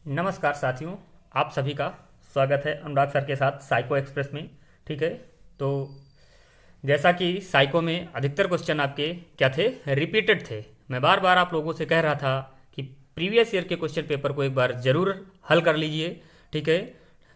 नमस्कार साथियों, आप सभी का स्वागत है अनुराग सर के साथ साइको एक्सप्रेस में। ठीक है, तो जैसा कि साइको में अधिकतर क्वेश्चन आपके क्या थे, रिपीटेड थे। मैं बार बार आप लोगों से कह रहा था कि प्रीवियस ईयर के क्वेश्चन पेपर को एक बार ज़रूर हल कर लीजिए। ठीक है,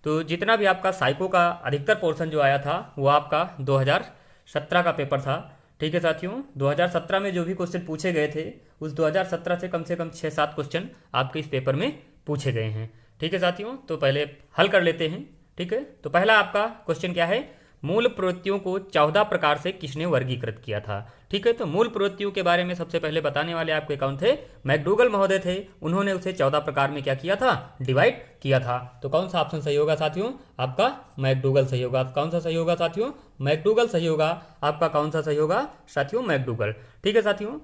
तो जितना भी आपका साइको का अधिकतर पोर्शन जो आया था वो आपका 2017 का पेपर था। ठीक है साथियों, 2017 में जो भी क्वेश्चन पूछे गए थे उस 2017 से कम 6-7 क्वेश्चन आपके इस पेपर में पूछे गए हैं। ठीक है साथियों, तो पहले हल कर लेते हैं। ठीक है, तो पहला आपका क्वेश्चन क्या है, मूल प्रवृत्तियों को 14 प्रकार से किसने वर्गीकृत किया था। ठीक है, तो मूल प्रवृत्तियों के बारे में सबसे पहले बताने वाले आपके कौन थे, मैकडूगल महोदय थे। उन्होंने उसे 14 प्रकार में क्या किया था, डिवाइड किया था। तो कौन सा ऑप्शन सही होगा साथियों, आपका मैकडूगल सही होगा। कौन सा सही होगा साथियों, मैकडूगल सही होगा। आपका कौन सा सही होगा साथियों, मैकडूगल। ठीक है साथियों,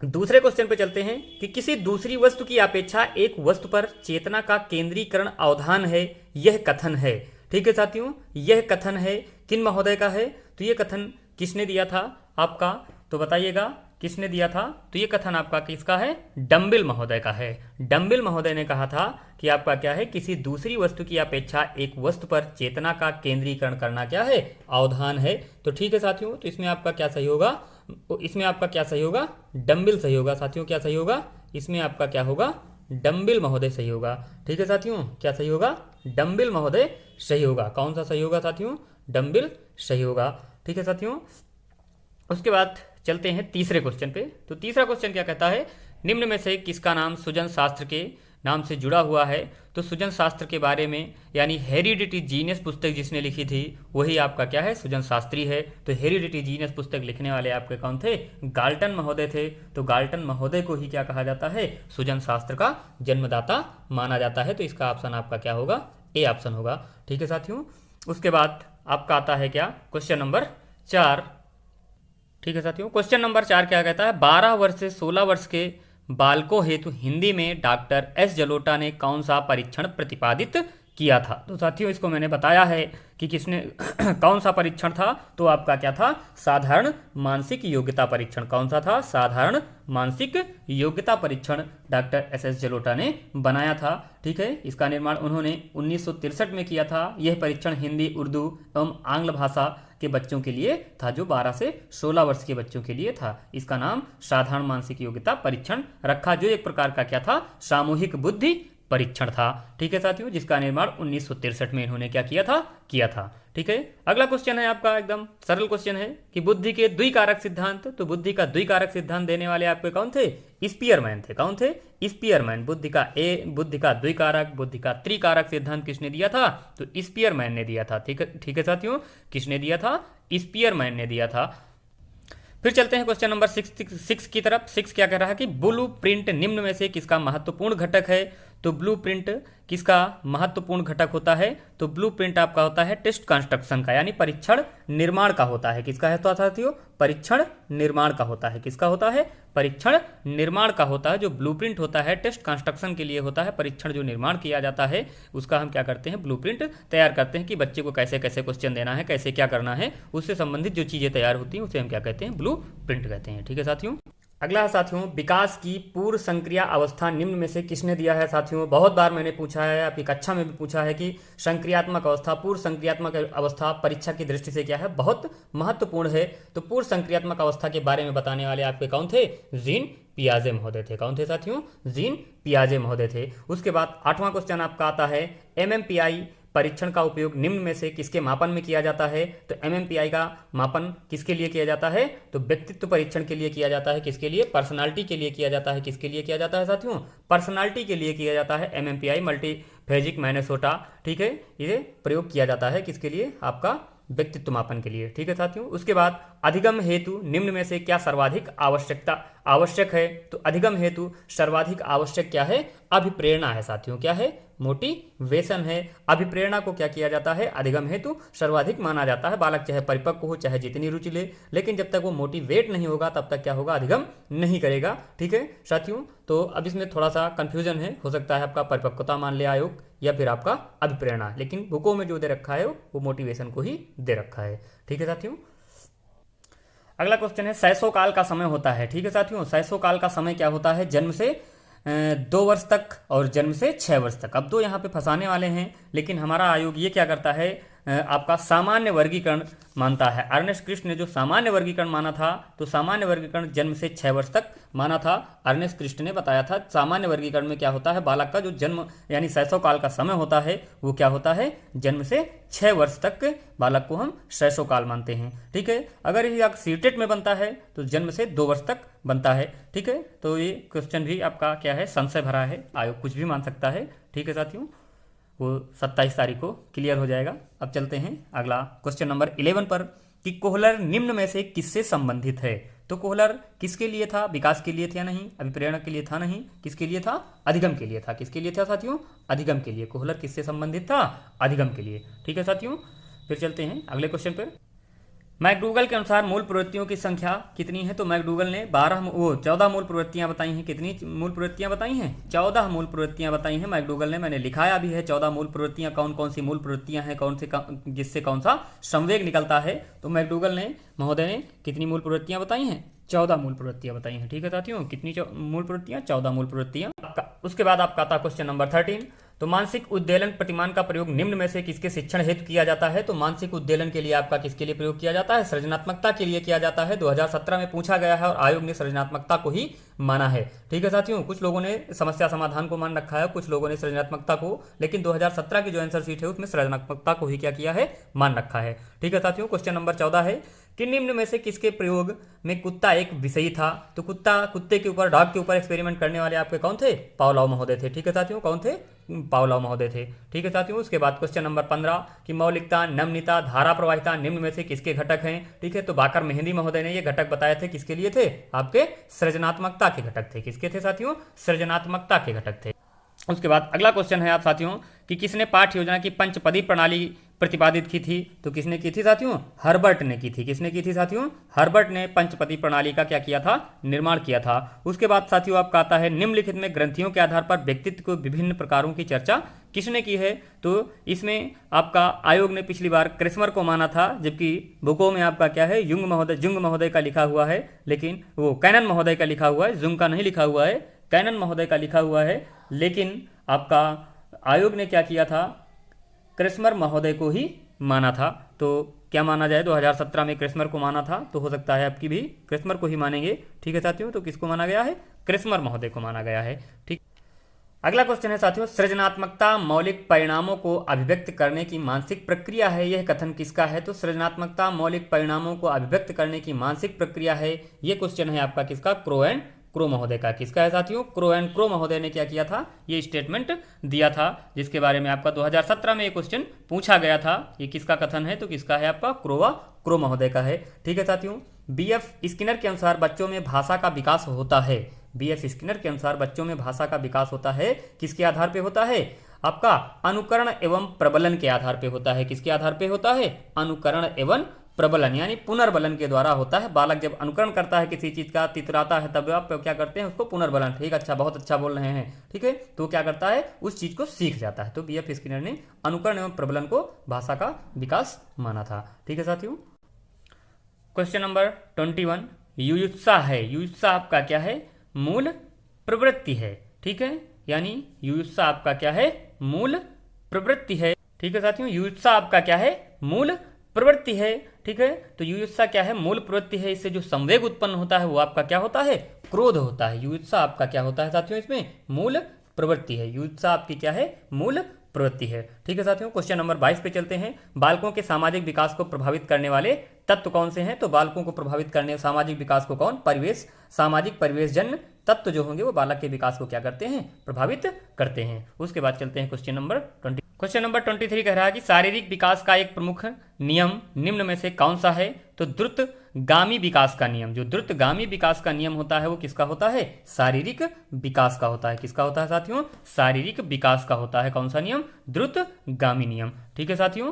दूसरे क्वेश्चन पे चलते हैं कि किसी दूसरी वस्तु की अपेक्षा एक वस्तु पर चेतना का केंद्रीकरण अवधान है, यह कथन है। ठीक है साथियों, यह कथन है किन महोदय का है, तो ये कथन किसने दिया था आपका, तो बताइएगा किसने दिया था। तो ये कथन आपका किसका है, डंबिल महोदय का है। डंबिल महोदय ने कहा था कि आपका क्या है, किसी दूसरी वस्तु की अपेक्षा एक वस्तु पर चेतना का केंद्रीकरण करना क्या है, अवधान है। तो ठीक है साथियों, तो इसमें आपका क्या सही होगा, इसमें आपका क्या सही होगा, डंबिल सही होगा। साथियों क्या सही होगा, इसमें आपका क्या होगा, डंबिल महोदय सही होगा। ठीक है साथियों, क्या सही होगा, डंबिल महोदय सही होगा। कौन सा सही होगा साथियों, डंबिल सही होगा। ठीक है साथियों, उसके बाद चलते हैं तीसरे क्वेश्चन पे। तो तीसरा क्वेश्चन क्या कहता है, निम्न में से किसका नाम सुजन शास्त्र के नाम से जुड़ा हुआ है। तो सुजन शास्त्र के बारे में यानी हेरिडिटी जीनियस पुस्तक जिसने लिखी थी वही आपका क्या है, सुजन शास्त्री है। तो हेरिडिटी जीनियस पुस्तक लिखने वाले आपके कौन थे, गाल्टन महोदय थे। तो गाल्टन महोदय को ही क्या कहा जाता है, सुजन शास्त्र का जन्मदाता माना जाता है। तो इसका ऑप्शन आपका क्या होगा, ए ऑप्शन होगा। ठीक है साथियों, उसके बाद आपका आता है क्या, क्वेश्चन नंबर 4। ठीक है साथियों, क्वेश्चन नंबर 4 क्या कहता है, 12 वर्ष से 16 वर्ष के बालकों हेतु हिंदी में डॉक्टर एस जलोटा ने कौन सा परीक्षण प्रतिपादित किया था। तो साथियों इसको मैंने बताया है कि किसने कौन सा परीक्षण था, तो आपका क्या था, साधारण मानसिक योग्यता परीक्षण। कौन सा था, साधारण मानसिक योग्यता परीक्षण डॉक्टर एस एस जलोटा ने बनाया था। ठीक है, इसका निर्माण उन्होंने 1963 में किया था। यह परीक्षण हिंदी, उर्दू एवं आंग्ल भाषा के बच्चों के लिए था, जो 12 से 16 वर्ष के बच्चों के लिए था। इसका नाम साधारण मानसिक योग्यता परीक्षण रखा, जो एक प्रकार का क्या था, सामूहिक बुद्धि परीक्षण था। ठीक है साथियों, जिसका निर्माण 1963 में इन्होंने क्या किया था। ठीक है, अगला क्वेश्चन है आपका एकदम सरल क्वेश्चन है कि बुद्धि के द्विकारक सिद्धांत। तो बुद्धि का द्विकारक सिद्धांत देने वाले आपके कौन थे, स्पीयरमैन थे। कौन थे, स्पीयरमैन। बुद्धि का द्विकारक, बुद्धि का त्रिकारक सिद्धांत किसने दिया था, तो स्पीयरमैन ने दिया था। ठीक है साथियों, किसने दिया था, स्पीयरमैन ने दिया था। फिर चलते हैं क्वेश्चन नंबर 6 की तरफ। 6 क्या कह रहा है कि ब्लू प्रिंट निम्न में से किसका महत्वपूर्ण घटक है। तो ब्लू प्रिंट किसका महत्वपूर्ण घटक होता है, तो ब्लू प्रिंट आपका होता है टेस्ट कंस्ट्रक्शन का, यानी परीक्षण निर्माण का होता है। किसका है तो साथियों, परीक्षण निर्माण का होता है। किसका होता है, परीक्षण निर्माण का होता है। जो ब्लूप्रिंट होता है टेस्ट कंस्ट्रक्शन के लिए होता है, परीक्षण जो निर्माण किया जाता है उसका हम क्या करते हैं, ब्लूप्रिंट तैयार करते हैं कि बच्चे को कैसे कैसे क्वेश्चन देना है, कैसे क्या करना है, उससे संबंधित जो चीज़ें तैयार होती हैं उसे हम क्या कहते हैं, ब्लूप्रिंट कहते हैं। ठीक है साथियों, अगला है साथियों, विकास की पूर्व संक्रिया अवस्था निम्न में से किसने दिया है। साथियों बहुत बार मैंने पूछा है, आपकी कक्षा में भी पूछा है कि संक्रियात्मक अवस्था, पूर्व संक्रियात्मक अवस्था परीक्षा की दृष्टि से क्या है, बहुत महत्वपूर्ण है। तो पूर्व संक्रियात्मक अवस्था के बारे में बताने वाले आपके कौन थे, जीन पियाजे महोदय थे। कौन थे साथियों, जीन पियाजे महोदय थे। उसके बाद 8वां क्वेश्चन आपका आता है, MMPI परीक्षण का उपयोग निम्न में से किसके मापन में किया जाता है। तो MMPI का मापन किसके लिए किया जाता है, तो व्यक्तित्व परीक्षण के लिए किया जाता है। किसके लिए, पर्सनालिटी के लिए किया जाता है। किसके लिए किया जाता है साथियों, पर्सनालिटी के लिए किया जाता है। MMPI मल्टीफेजिक मैनेसोटा, ठीक है, ये प्रयोग किया जाता है किसके लिए, आपका व्यक्तित्व मापन के लिए। ठीक है साथियों, उसके बाद अधिगम हेतु निम्न में से क्या सर्वाधिक आवश्यक है। तो अधिगम हेतु सर्वाधिक आवश्यक क्या है, अभिप्रेरणा है साथियों। क्या है, मोटिवेशन है। अभिप्रेरणा को क्या किया जाता है, अधिगम हेतु सर्वाधिक माना जाता है। बालक चाहे परिपक्व हो, चाहे जितनी रुचि ले, लेकिन जब तक वो मोटिवेट नहीं होगा तब तक क्या होगा, अधिगम नहीं करेगा। ठीक है साथियों, तो अब इसमें थोड़ा सा कंफ्यूजन है, हो सकता है आपका परिपक्वता मान ले आयोग या फिर आपका अभिप्रेरणा, लेकिन बुकों में जो दे रखा है वो मोटिवेशन को ही दे रखा है। ठीक है साथियों, अगला क्वेश्चन है, शैशव काल का समय होता है। ठीक है साथियों, शैशव काल का समय क्या होता है, जन्म से 2 वर्ष तक और जन्म से 6 वर्ष तक। अब दो यहाँ पे फंसाने वाले हैं, लेकिन हमारा आयोग ये क्या करता है, आपका सामान्य वर्गीकरण मानता है। अर्नेस्ट क्रिस्ट ने जो सामान्य वर्गीकरण माना था, तो सामान्य वर्गीकरण जन्म से 6 वर्ष तक माना था। अर्नेस्ट क्रिस्ट ने बताया था सामान्य वर्गीकरण में क्या होता है, बालक का जो जन्म यानी शैशव काल का समय होता है वो क्या होता है, जन्म से 6 वर्ष तक बालक को हम शैशव काल मानते हैं। ठीक है, अगर ये सीटेट में बनता है तो जन्म से 2 वर्ष तक बनता है। ठीक है, तो ये क्वेश्चन भी आपका क्या है, संशय भरा है, आयोग कुछ भी मान सकता है। ठीक है साथियों, वो 27 तारीख को क्लियर हो जाएगा। अब चलते हैं अगला क्वेश्चन नंबर 11 पर कि कोहलर निम्न में से किससे संबंधित है। तो कोहलर किसके लिए था, विकास के लिए था या नहीं, अभिप्रेरणा के लिए था नहीं, किसके लिए था, अधिगम के लिए था। किसके लिए था साथियों, अधिगम के लिए। कोहलर किससे संबंधित था, अधिगम के लिए। ठीक है साथियों, फिर चलते हैं अगले क्वेश्चन पर। मैकडूगल के अनुसार मूल प्रवृत्तियों की संख्या कितनी है। तो मैकडूगल ने 14 मूल प्रवृत्तियां बताई हैं। कितनी मूल प्रवृत्तियां बताई हैं, 14 मूल प्रवृत्तियां बताई हैं मैकडूगल ने। मैंने लिखाया भी है 14 मूल प्रवृत्तियां कौन कौन सी मूल प्रवृत्तियां हैं, जिससे कौन सा संवेग निकलता है। तो मैकडूगल ने महोदय ने कितनी मूल प्रवृत्तियां बताई हैं, 14 मूल प्रवृत्तियां बताई हैं। ठीक है साथियों, कितनी मूल प्रवृत्तियां, 14 मूल प्रवृत्तियां। उसके बाद आपका आता क्वेश्चन नंबर 13। तो मानसिक उद्देलन प्रतिमान का प्रयोग निम्न में से किसके शिक्षण हेतु किया जाता है। तो मानसिक उद्देलन के लिए आपका किसके लिए प्रयोग किया जाता है, सृजनात्मकता के लिए किया जाता है। 2017 में पूछा गया है और आयोग ने सृजनात्मकता को ही माना है। ठीक है साथियों, कुछ लोगों ने समस्या समाधान को मान रखा है, कुछ लोगों ने सृजनात्मकता को, लेकिन 2017 की जो आंसर शीट है उसमें सृजनात्मकता को ही क्या किया है, मान रखा है। ठीक है साथियों, क्वेश्चन नंबर 14 है कि निम्न में से किसके प्रयोग में कुत्ता एक विषयी था। तो कुत्ते के ऊपर, डॉग के ऊपर एक्सपेरिमेंट करने वाले आपके कौन थे, पावलोव महोदय थे। ठीक है साथियों, कौन थे, पावलोव महोदय थे। ठीक है साथियों, उसके बाद क्वेश्चन नंबर 15 कि मौलिकता, नमनीयता, धारा प्रवाहिता निम्न में से किसके घटक हैं। ठीक है, तो बाकर मेहंदी महोदय ने ये घटक बताए थे, किसके लिए थे, आपके सृजनात्मकता के घटक थे। किसके थे साथियों, सृजनात्मकता के घटक थे। उसके बाद अगला क्वेश्चन है आप साथियों कि किसने पाठ्य योजना की पंचपदी प्रणाली प्रतिपादित की थी। तो किसने की थी साथियों, हर्बर्ट ने की थी। किसने की थी साथियों, हर्बर्ट ने पंचपदी प्रणाली का क्या किया था, निर्माण किया था। उसके बाद साथियों आपका आता है निम्नलिखित में ग्रंथियों के आधार पर व्यक्तित्व को विभिन्न प्रकारों की चर्चा किसने की है। तो इसमें आपका आयोग ने पिछली बार क्रिस्मर को माना था, जबकि बुकों में आपका क्या है, जुंग महोदय का लिखा हुआ है, लेकिन वो कैनन महोदय का लिखा हुआ है, जुंग का नहीं लिखा हुआ है, कैनन महोदय का लिखा हुआ है। लेकिन आपका आयोग ने क्या किया था, क्रिस्मर महोदय को ही माना था। तो क्या माना जाए, 2017 में क्रिस्मर को माना था, तो हो सकता है आपकी भी क्रिस्मर को ही मानेंगे। ठीक है साथियों, तो किसको माना गया है, क्रिस्मर महोदय को माना गया है। ठीक, अगला क्वेश्चन है साथियों, सृजनात्मकता मौलिक परिणामों को अभिव्यक्त करने की मानसिक प्रक्रिया है, यह कथन किसका है। तो सृजनात्मकता मौलिक परिणामों को अभिव्यक्त करने की मानसिक प्रक्रिया है, यह क्वेश्चन है आपका किसका, क्रो एंड क्रो महोदय का। किसका है साथियों, क्रो एंड क्रो महोदय ने क्या किया था, ये स्टेटमेंट दिया था, जिसके बारे में आपका 2017 में ये क्वेश्चन पूछा गया था। ये किसका कथन है, तो किसका है, आपका क्रो महोदय का है। ठीक है साथियों, बीएफ स्किनर के अनुसार बच्चों में भाषा का विकास होता है। बीएफ स्किनर के अनुसार बच्चों में भाषा का विकास होता है, किसके आधार पे होता है, आपका अनुकरण एवं प्रबलन के आधार पे होता है। किसके आधार पे होता है, अनुकरण एवं प्रबलन यानी पुनर्बलन के द्वारा होता है। बालक जब अनुकरण करता है किसी चीज का, तितराता है, तब आप क्या करते हैं, उसको पुनर्बलन। ठीक, अच्छा, बहुत अच्छा बोल रहे हैं। ठीक है, तो क्या करता है, उस चीज को सीख जाता है। तो बीएफ स्किनर ने अनुकरण एवं प्रबलन को भाषा का विकास माना था। ठीक है साथियों, क्वेश्चन नंबर 21 युयुत्सा है। युयुत्सा आपका क्या है, मूल प्रवृत्ति है। ठीक है, यानी युयुत्सा आपका क्या है, मूल प्रवृत्ति है। ठीक है साथियों, युयुत्सा आपका क्या है, मूल प्रवृत्ति है। ठीक है, तो युयुत्सा क्या है, मूल प्रवृत्ति है। इससे जो संवेग उत्पन्न होता है वो आपका क्या होता है, क्रोध होता है। युयुत्सा आपका क्या होता है साथियों, इसमें मूल प्रवृत्ति है। युयुत्सा आपकी क्या है, मूल प्रवृत्ति है। ठीक है साथियों, क्वेश्चन नंबर 22 पे चलते हैं। बालकों के सामाजिक विकास को प्रभावित करने वाले तत्व कौन से हैं। तो बालकों को प्रभावित करने, सामाजिक विकास को कौन, परिवेश, सामाजिक परिवेशजन्य तत्व जो होंगे वो बालक के विकास को क्या करते हैं, प्रभावित करते हैं। उसके बाद चलते हैं क्वेश्चन नंबर 20। क्वेश्चन नंबर 23 कह रहा है कि शारीरिक विकास का एक प्रमुख नियम निम्न में से कौन सा है। तो द्रुतगामी विकास का नियम, जो द्रुतगामी विकास का नियम होता है वो किसका होता है, शारीरिक विकास का होता है। किसका होता है साथियों, शारीरिक विकास का होता है। कौन सा नियम, द्रुतगामी नियम। ठीक है साथियों,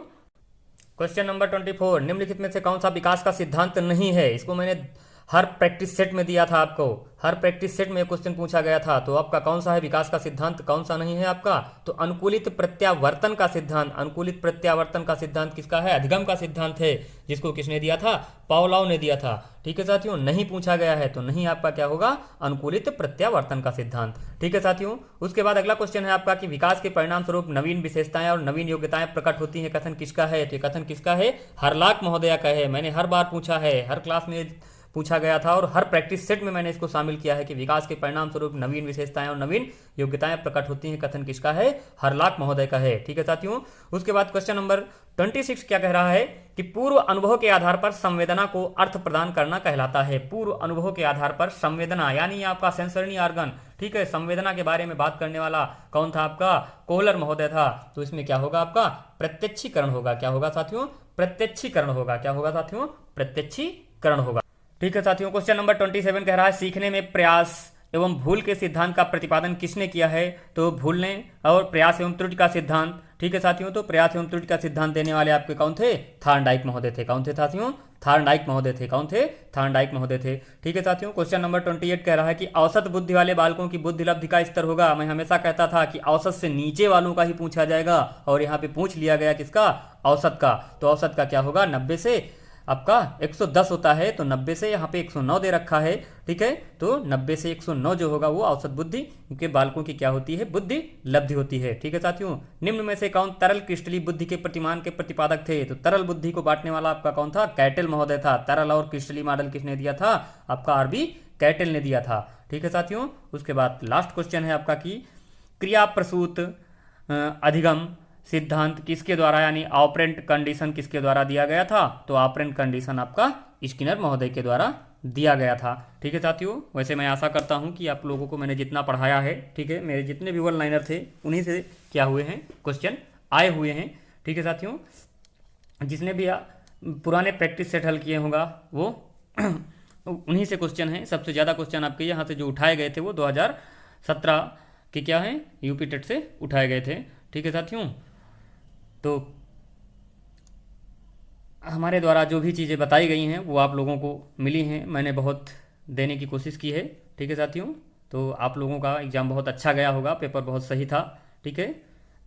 क्वेश्चन नंबर 24 निम्नलिखित में से कौन सा विकास का सिद्धांत नहीं है। इसको मैंने हर प्रैक्टिस सेट में दिया था आपको, हर प्रैक्टिस सेट में क्वेश्चन पूछा गया था। तो आपका कौन सा है विकास का सिद्धांत, कौन सा नहीं है आपका, तो अनुकूलित प्रत्यावर्तन का सिद्धांत। अनुकूलित प्रत्यावर्तन का सिद्धांत किसका है, अधिगम का सिद्धांत है, जिसको किसने दिया था, पावलोव ने दिया था। ठीक है साथियों, नहीं पूछा गया है तो नहीं आपका क्या होगा, अनुकूलित प्रत्यावर्तन का सिद्धांत। ठीक है साथियों, उसके बाद अगला क्वेश्चन है आपका कि विकास के परिणाम स्वरूप नवीन विशेषताएं और नवीन योग्यताएं प्रकट होती हैं, कथन किसका है, तो कथन किसका है, हरलाक महोदया का है। मैंने हर बार पूछा है, हर क्लास में पूछा गया था और हर प्रैक्टिस सेट में मैंने इसको शामिल किया है कि विकास के परिणाम स्वरूप नवीन विशेषताएं और नवीन योग्यताएं प्रकट होती हैं, कथन किसका है, हरलाक महोदय का है। ठीक है साथियों, उसके बाद क्वेश्चन नंबर 26 क्या कह रहा है कि पूर्व अनुभव के आधार पर संवेदना को अर्थ प्रदान करना कहलाता है। पूर्व अनुभव के आधार पर संवेदना यानी आपका सेंसरी ऑर्गन, ठीक है, संवेदना के बारे में बात करने वाला कौन था आपका, कोहलर महोदय था। तो इसमें क्या होगा आपका, प्रत्यक्षीकरण होगा। क्या होगा साथियों, प्रत्यक्षीकरण होगा। क्या होगा साथियों, प्रत्यक्षीकरण होगा। ठीक है साथियों, क्वेश्चन नंबर 27 कह रहा है सीखने में प्रयास एवं भूल के सिद्धांत का प्रतिपादन किसने किया है, तो भूलने और प्रयास एवं त्रुटि का सिद्धांत। ठीक है साथियों, तो प्रयास एवं त्रुटि का सिद्धांत देने वाले आपके कौन थे, थार्नडाइक महोदय थे। कौन थे साथियों, थार्नडाइक महोदय थे। कौन थे, थार्नडाइक महोदय थे। ठीक है साथियों, क्वेश्चन नंबर 28 कह रहा है कि औसत बुद्धि वाले बालकों की बुद्धि लब्धि का स्तर होगा। मैं हमेशा कहता था कि औसत से नीचे वालों का ही पूछा जाएगा और यहाँ पे पूछ लिया गया किसका, औसत का। तो औसत का क्या होगा, 90 से आपका 110 होता है, तो 90 से यहाँ पे 109 दे रखा है। ठीक है, तो 90 से 109 जो होगा वो औसत बुद्धि के बालकों की क्या होती है, बुद्धि लब्धि होती है। ठीक है साथियों, निम्न में से कौन तरल क्रिस्टलीय बुद्धि के प्रतिमान के प्रतिपादक थे, तो तरल बुद्धि को बांटने वाला आपका कौन था, कैटल महोदय था। तरल और क्रिस्टलीय मॉडल किसने दिया था, आपका आरबी कैटल ने दिया था। ठीक है साथियों, उसके बाद लास्ट क्वेश्चन है आपका कि क्रिया प्रसूत अधिगम सिद्धांत किसके द्वारा यानी ऑपरेंट कंडीशन किसके द्वारा दिया गया था, तो ऑपरेंट कंडीशन आपका स्किनर महोदय के द्वारा दिया गया था। ठीक है साथियों, वैसे मैं आशा करता हूं कि आप लोगों को मैंने जितना पढ़ाया है, ठीक है, मेरे जितने भी वन लाइनर थे उन्हीं से क्या हुए हैं, क्वेश्चन आए हुए हैं। ठीक है साथियों, जिसने भी पुराने प्रैक्टिस सेट हल किए होगा वो उन्हीं से क्वेश्चन हैं। सबसे ज़्यादा क्वेश्चन आपके यहाँ से जो उठाए गए थे वो 2017 के क्या हैं, यूपी टेट से उठाए गए थे। ठीक है साथियों, तो हमारे द्वारा जो भी चीज़ें बताई गई हैं वो आप लोगों को मिली हैं, मैंने बहुत देने की कोशिश की है। ठीक है साथियों, तो आप लोगों का एग्ज़ाम बहुत अच्छा गया होगा, पेपर बहुत सही था। ठीक है,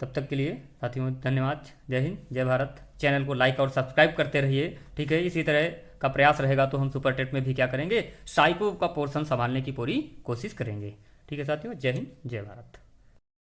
तब तक के लिए साथियों धन्यवाद। जय हिंद, जय भारत। चैनल को लाइक और सब्सक्राइब करते रहिए। ठीक है, इसी तरह का प्रयास रहेगा तो हम सुपर टेट में भी क्या करेंगे, साइको का पोर्शन संभालने की पूरी कोशिश करेंगे। ठीक है साथियों, जय हिंद, जय भारत।